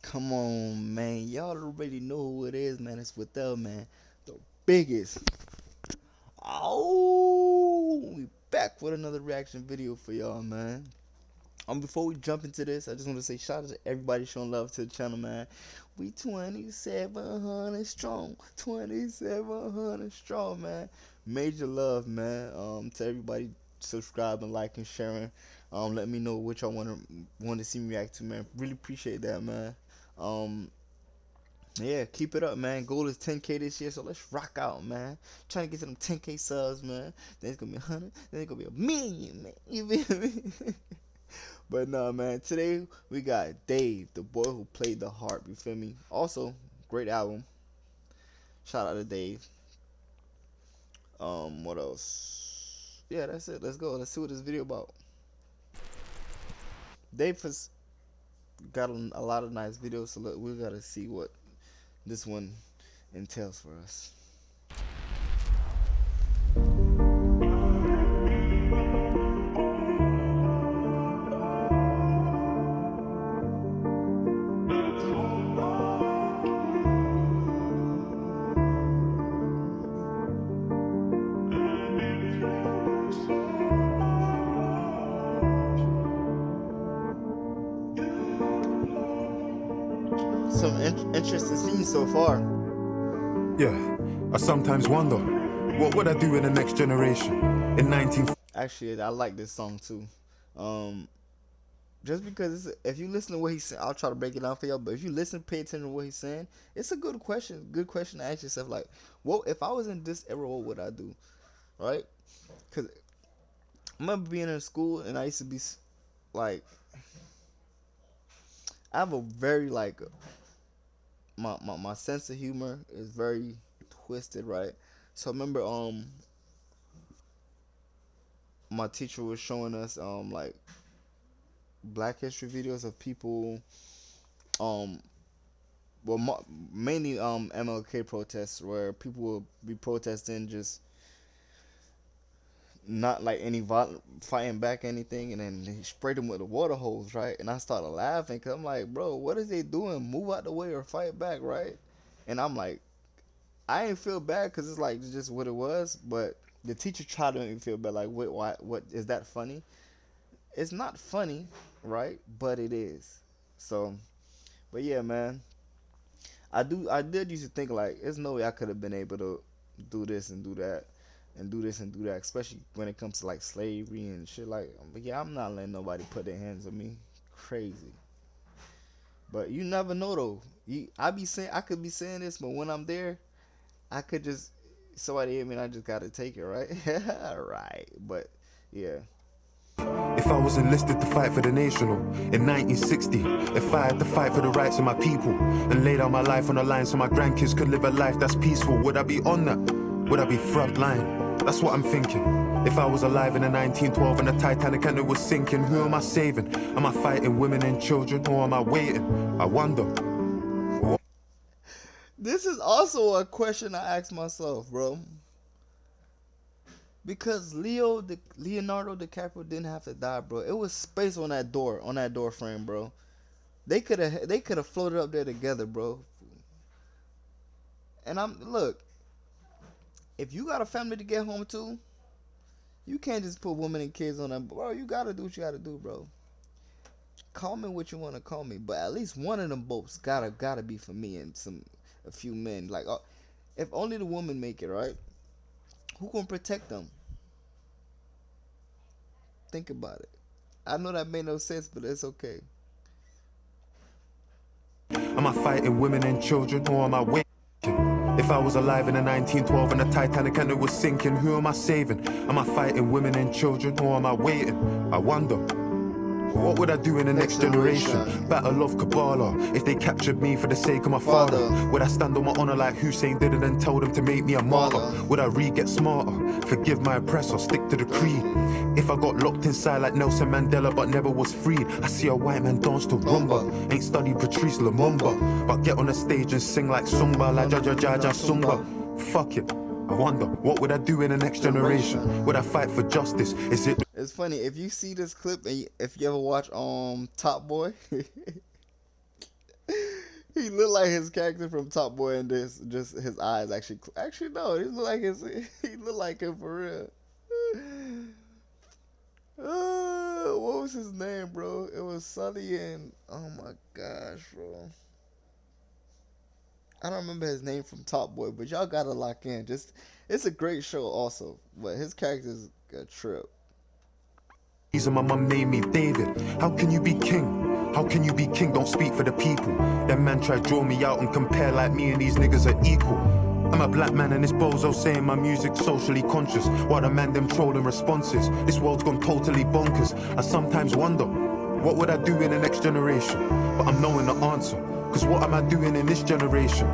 Come on, man. Y'all already know who it is, man. It's with them, man. The biggest. Oh, we back with another reaction video for y'all, man. Before we jump into this, I just want to say shout out to everybody showing love to the channel, man. We 2,700 strong, 2,700 strong, man. Major love, man. To everybody subscribing, liking, sharing. Let me know what y'all want to see me react to, man. Really appreciate that, man. Um, yeah, keep it up, man. Goal is 10K this year, so let's rock out, man. Trying to get to them 10K subs, man. Then it's gonna be 100, then it's gonna be a million, man. You feel me? But no, man. Today we got Dave, the boy who played the harp. You feel me? Also, great album. Shout out to Dave. What else? Yeah, that's it. Let's go. Let's see what this video about. Dave has got a lot of nice videos, so look, we gotta see what this one entails for us. Some interesting scenes so far. Yeah, I sometimes wonder, what would I do in the next generation? In 19... Actually, I like this song too. Just because if you listen to what he's saying, I'll try to break it down for y'all. But if you listen, pay attention to what he's saying, it's a good question. Good question to ask yourself. Like, what if I was in this era? What would I do? Right? Because I remember being in school and I used to be like, I have a very like my sense of humor is very twisted, right? So I remember my teacher was showing us like Black History videos of people well mainly MLK protests where people will be protesting just not like any fighting back anything, and then he sprayed them with a water hose, right? And I started laughing because I'm like, bro, what is they doing? Move out the way or fight back, right? And I'm like, I ain't feel bad because it's like just what it was, but the teacher tried to make me feel bad. Like, wait, why? What is that funny? It's not funny, right? But it is. So, but yeah, man, I did used to think like, there's no way I could have been able to do this and do that and do this and do that, especially when it comes to like slavery and shit. Like, yeah, I'm not letting nobody put their hands on me. Crazy. But you never know though. I could be saying this, but when I'm there, I could just somebody hit me and I just gotta take it, right? Right. But yeah. If I was enlisted to fight for the nation in 1960, if I had to fight for the rights of my people and lay down my life on the line so my grandkids could live a life that's peaceful, would I be on that? Would I be front line? That's what I'm thinking. If I was alive in the 1912 and the Titanic and it was sinking, who am I saving? Am I fighting women and children, or am I waiting? I wonder. This is also a question I ask myself, bro. Because Leonardo DiCaprio didn't have to die, bro. It was space on that door frame, bro. They could have floated up there together, bro. And look, if you got a family to get home to, you can't just put women and kids on them, bro. You gotta do what you gotta do, bro. Call me what you wanna call me, but at least one of them boats gotta be for me and a few men. Like, if only the woman make it, right? Who gonna protect them? Think about it. I know that made no sense, but it's okay. Am I fighting women and children, or am I waiting? If I was alive in the 1912 and the Titanic and it was sinking, who am I saving? Am I fighting women and children, or am I waiting? I wonder. What would I do in the next generation? Battle of Kabbalah. If they captured me for the sake of my father, would I stand on my honor like Hussein did and then tell them to make me a martyr? Would I get smarter? Forgive my oppressor, stick to the creed. If I got locked inside like Nelson Mandela but never was freed, I see a white man dance to rumba. Ain't studied Patrice Lumumba, but get on the stage and sing like Zumba, like Jaja Zumba. Fuck it. I wonder, what would I do in the next generation? Would I fight for justice? Is it... It's funny, if you see this clip and if you ever watch Top Boy, He looked like his character from Top Boy in this. Just his eyes actually no. He looked like his. He looked like him for real. What was his name, bro? It was Sully and oh my gosh, bro. I don't remember his name from Top Boy, but y'all gotta lock in. Just it's a great show also, but his character's a trip. Reason my mum named me David. How can you be king? How can you be king? Don't speak for the people. Them man try draw me out and compare like me and these niggas are equal. I'm a black man and this bozo saying my music's socially conscious, while the man them trolling responses. This world's gone totally bonkers. I sometimes wonder, what would I do in the next generation? But I'm knowing the answer, cause what am I doing in this generation?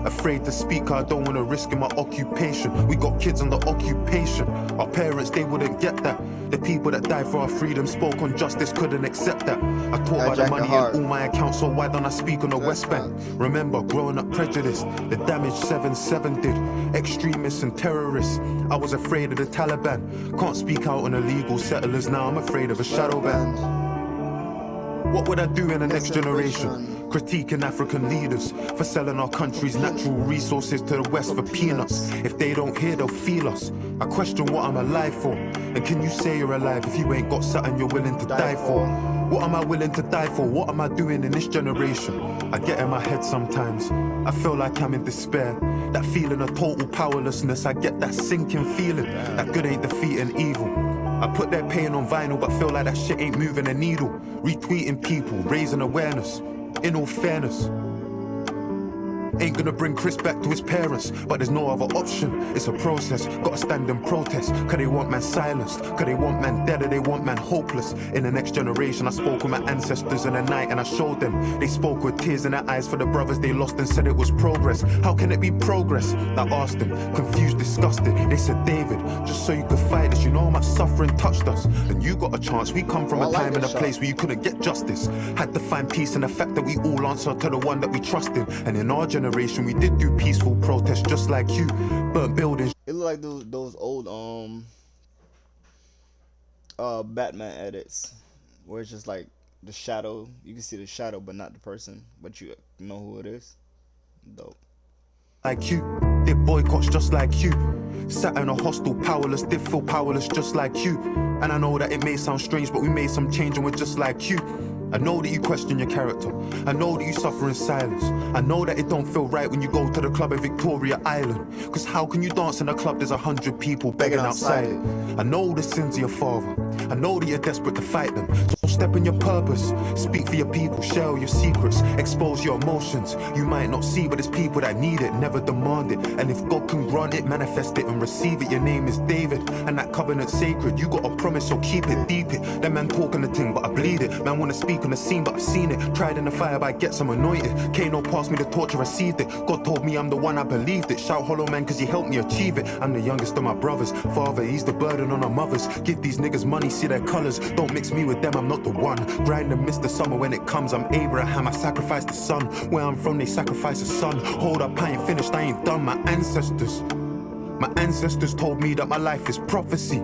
Afraid to speak, I don't wanna risk in my occupation. We got kids under occupation. Our parents, they wouldn't get that. The people that died for our freedom spoke on justice, couldn't accept that. I talk about the money in all my accounts, so why don't I speak on the West Bank? Remember, growing up prejudiced, the damage 7-7 did. Extremists and terrorists, I was afraid of the Taliban. Can't speak out on illegal settlers, now I'm afraid of a shadow ban. What would I do in the next generation? Critiquing African leaders for selling our country's natural resources to the West for peanuts. If they don't hear, they'll feel us. I question what I'm alive for. And can you say you're alive if you ain't got something you're willing to die for? What am I willing to die for? What am I doing in this generation? I get in my head sometimes. I feel like I'm in despair. That feeling of total powerlessness, I get that sinking feeling that good ain't defeating evil. I put their pain on vinyl, but feel like that shit ain't moving a needle. Retweeting people, raising awareness. In all fairness, ain't gonna bring Chris back to his parents, but there's no other option. It's a process, gotta stand and protest. Cause they want man silenced, cause they want man dead, or they want man hopeless. In the next generation, I spoke with my ancestors in the night and I showed them. They spoke with tears in their eyes for the brothers they lost and said it was progress. How can it be progress? I asked them, confused, disgusted. They said, David, just so you could fight this, you know how much suffering touched us. And you got a chance, we come from a time and a place where you couldn't get justice. Had to find peace in the fact that we all answer to the one that we trust in. And in our generation, we did do peaceful protests just like you. Burnt buildings. It looked like those old Batman edits where it's just like the shadow. You can see the shadow, but not the person. But you know who it is. Dope. Like you, did boycotts just like you. Sat in a hostel, powerless, did feel powerless just like you. And I know that it may sound strange, but we made some change and we're just like you. I know that you question your character. I know that you suffer in silence. I know that it don't feel right when you go to the club in Victoria Island. Cause how can you dance in a club there's 100 people begging outside? I know the sins of your father. I know that you're desperate to fight them. So step in your purpose. Speak for your people. Share all your secrets. Expose your emotions. You might not see, but it's people that need it, never demand it. And if God can grant it, manifest it and receive it. Your name is David, and that covenant's sacred. You got a promise, so keep it, deep it. That man talking the thing, but I bleed it. Man wanna speak on the scene, but I've seen it. Tried in the fire, but I get some anointed. Kano passed me the torch, I received it. God told me I'm the one, I believed it. Shout hollow man, cause he helped me achieve it. I'm the youngest of my brothers. Father, he's the burden on our mothers. Give these niggas money, see their colors. Don't mix me with them, I'm not the one. Grind and miss the summer when it comes. I'm Abraham, I sacrificed the son. Where I'm from, they sacrifice the son. Hold up, I ain't finished, I ain't done. My ancestors told me that my life is prophecy.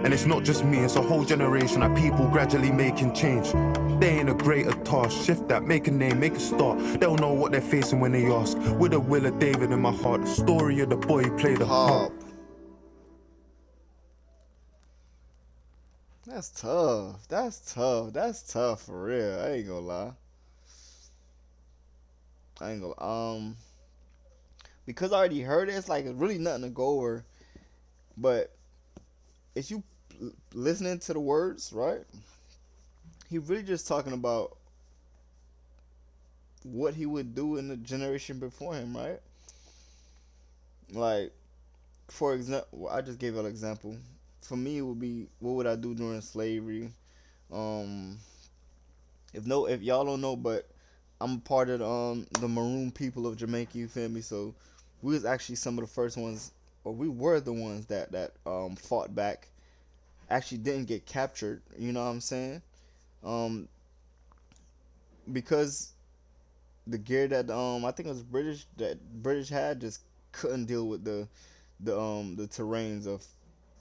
And it's not just me, it's a whole generation of people gradually making change. They ain't a greater task, shift that, make a name, make a start. They'll know what they're facing when they ask. With the will of David in my heart, the story of the boy who played the harp. That's tough. That's tough for real. I ain't gonna lie. Because I already heard it, it's like it's really nothing to go over. But if you listening to the words, right? He really just talking about what he would do in the generation before him, right? Like, for example, I just gave an example. For me, it would be what would I do during slavery? Um, if y'all don't know, but I'm part of the maroon people of Jamaica. You feel me? So we was actually some of the first ones, or we were the ones that fought back. Actually, didn't get captured. You know what I'm saying? Um, because the gear that I think it was British had just couldn't deal with the terrains of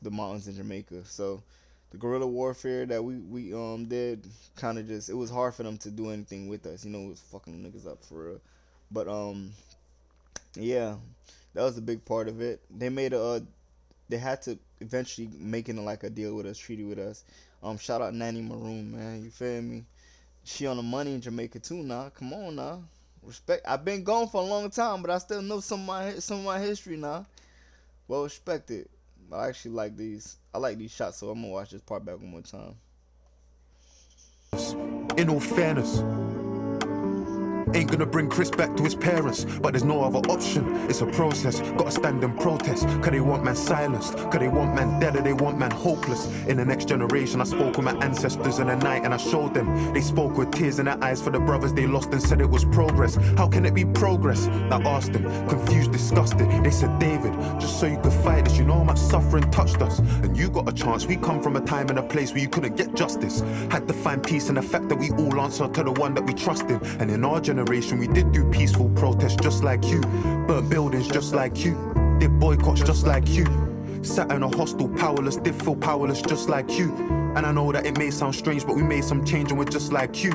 the mountains in Jamaica. So the guerrilla warfare that we did kind of just, it was hard for them to do anything with us. You know, it was fucking niggas up for real. But yeah, that was a big part of it. They had to eventually making like a deal with us, treaty with us. Shout out Nanny Maroon, man. You feel me? She on the money in Jamaica too now. Come on now. Respect. I've been gone for a long time, but I still know some of my history now. Well respected. I actually like these. I like these shots, so I'm gonna watch this part back one more time. In all fairness, ain't gonna bring Chris back to his parents, but there's no other option. It's a process, gotta stand and protest. Cause they want man silenced, cause they want man dead, or they want man hopeless. In the next generation, I spoke with my ancestors in the night and I showed them. They spoke with tears in their eyes for the brothers they lost and said it was progress. How can it be progress? I asked them, confused, disgusted. They said, David, just so you could fight this, you know how much suffering touched us. And you got a chance, we come from a time and a place where you couldn't get justice. Had to find peace in the fact that we all answer to the one that we trusted. And in our generation, we did do peaceful protests just like you. Burnt buildings just like you. Did boycotts just like you. Sat in a hostel powerless, did feel powerless just like you. And I know that it may sound strange, but we made some change and we're just like you.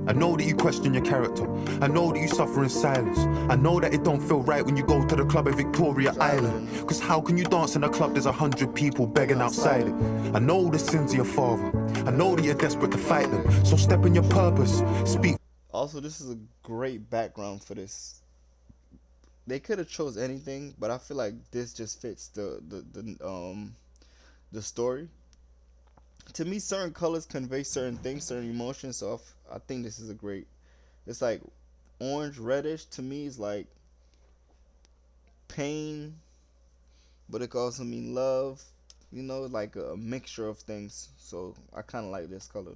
I know that you question your character. I know that you suffer in silence. I know that it don't feel right when you go to the club in Victoria Island. Cause how can you dance in a club there's 100 people begging outside it? I know the sins of your father. I know that you're desperate to fight them. So step in your purpose. Speak. Also, this is a great background for this. They could have chose anything, but I feel like this just fits the story. To me, certain colors convey certain things, certain emotions. So I think this is a great. It's like orange, reddish. To me, is like pain, but it could also mean love. You know, like a mixture of things. So I kind of like this color.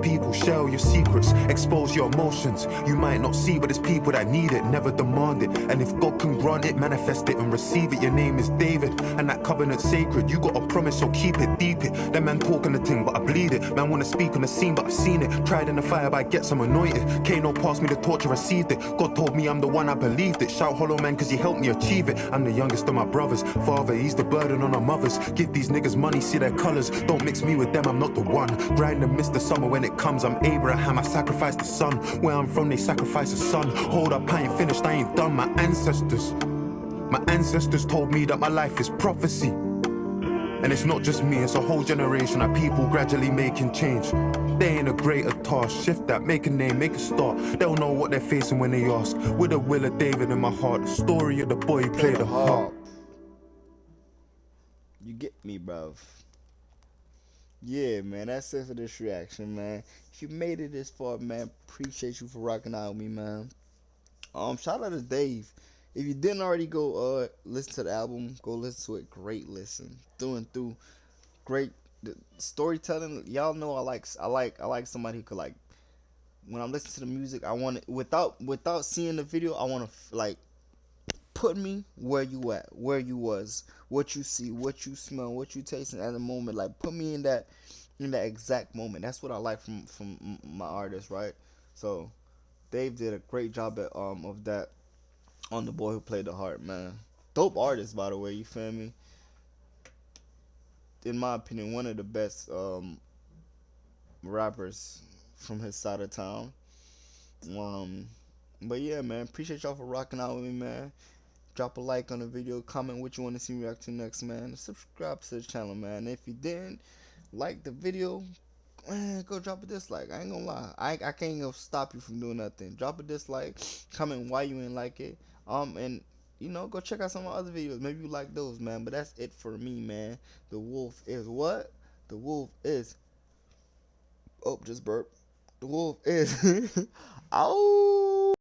People share your secrets, expose your emotions. You might not see, but it's people that need it, never demand it. And if God can grant it, manifest it and receive it. Your name is David, and that covenant's sacred. You got a promise, so keep it, deep it. That man talking the thing, but I bleed it. Man wanna speak on the scene, but I've seen it. Tried in the fire, but I get some anointed. Kano passed me the torch, I received it. God told me I'm the one, I believed it. Shout hollow man, cause he helped me achieve it. I'm the youngest of my brothers. Father, he's the burden on our mothers. Give these niggas money, see their colors. Don't mix me with them, I'm not the one. Grind and miss the summer when it comes. I'm Abraham, I sacrificed the son. Where I'm from, they sacrifice the son. Hold up, I ain't finished, I ain't done. My ancestors told me that my life is prophecy. And it's not just me, it's a whole generation of people gradually making change. They ain't a greater task, shift that, make a name, make a start. They'll know what they're facing when they ask. With the will of David in my heart, the story of the boy who played the harp. You get me, bruv. Yeah, man, that's it for this reaction, man. If you made it this far, man, appreciate you for rocking out with me, man. Shout out to Dave. If you didn't already go listen to the album, go listen to it. Great listen, through and through. Great storytelling. Y'all know I like somebody who could, like, when I'm listening to the music, I want it without seeing the video. I want to like put me where you at, where you was, what you see, what you smell, what you tasting at the moment. Like, put me in that exact moment. That's what I like from my artist, right? So Dave did a great job of that on The Boy Who Played the Harp, man. Dope artist, by the way. You feel me? In my opinion, one of the best rappers from his side of town. Um, but yeah, man, appreciate y'all for rocking out with me, man. Drop a like on the video, comment what you want to see me react to next, man. Subscribe to the channel, man. If you didn't like the video, man, go drop a dislike. I ain't gonna lie, I can't go stop you from doing nothing. Drop a dislike, comment why you ain't like it, and go check out some of my other videos. Maybe you like those, man. But that's it for me, man. The wolf is what? The wolf is. Oh, just burp. The wolf is. Ow.